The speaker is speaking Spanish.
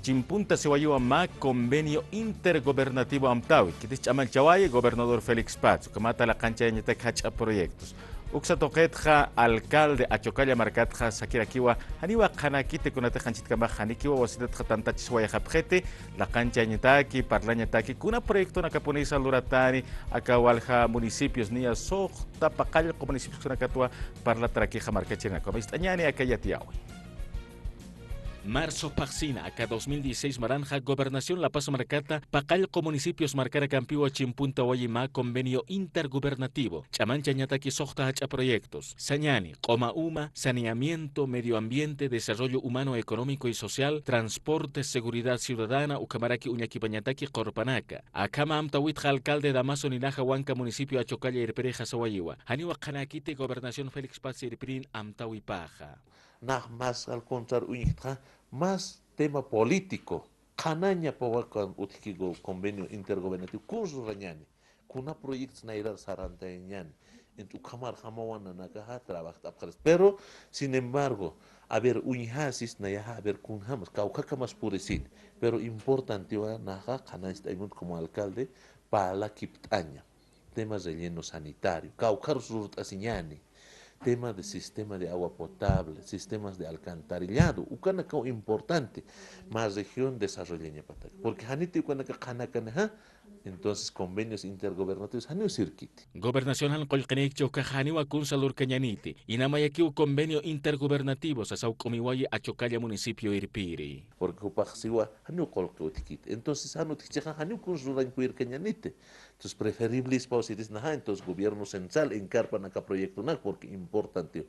Chimpunta se wayuwa ma convenio intergobernativo amtawi. Kitich amal chawaye gobernador Félix Paz, que mata la cancha de ñetek hacha proyectos. Uksa toquetja alcalde achocalla marcatja sakirakiwa haniwa kanakite kunate hanchitkama hanikiwa wasitatja tantachis wayajapjete la cancha ñetaki parlañetaki kuna proyecto nakapunisa luratani akawalja municipios nia sokta pakalla ko municipios kunakatua parla traquija marcachina como istañani akayatiawi. Marzo Paxina, acá 2016 Maranja, Gobernación La Paz Marcata, Pacalco Municipios Marcara Campiwa Chimpunta Guayima, Convenio Intergubernativo, Chamancha Ñataki Sojta Hacha Proyectos, Sañani, Coma Uma, Saneamiento, Medio Ambiente, Desarrollo Humano, Económico y Social, Transporte, Seguridad Ciudadana, Ucamaraki Uñaki Pañataki, Corpanaca, Acama Amtawitja, Alcalde Damaso Ninaja Huanca, Municipio Achocalla Irpereja Sawayiwa, Haniwa Kanakite, Gobernación Félix Paz Irpirin, Amtawipaja. Más al contrario, más tema político. Canaña pawakan utkigo convenio intergubernativo curso rañani. Kuna proyectos na irar sarantañani. En tu kamar jamawana nakaha trabaja pero sin embargo a ver unhasis na ya a ver kunhamas kaukaka más purecin pero importante wa naja canáis como alcalde para la kiptaña temas de relleno sanitario kaukar surut asiñani tema de sistema de agua potable, sistemas de alcantarillado, ukana kao importante, más región desarrollada porque haniti ukana ka kanakana, entonces convenios intergobernativos hanu circuit. Gobernación han colcanecho cajaniwa kunsalur cañaniti, inamayaki un convenio intergubernativo sasau comiwaye achocalla municipio Irpiri. Porque upaxiwa hanu colcotikit, entonces hanu ticheja hanu kunsuran kuir cañanite. Entonces preferible es pausiris naha, entonces gobierno central encarpa naka proyecto na porque importante.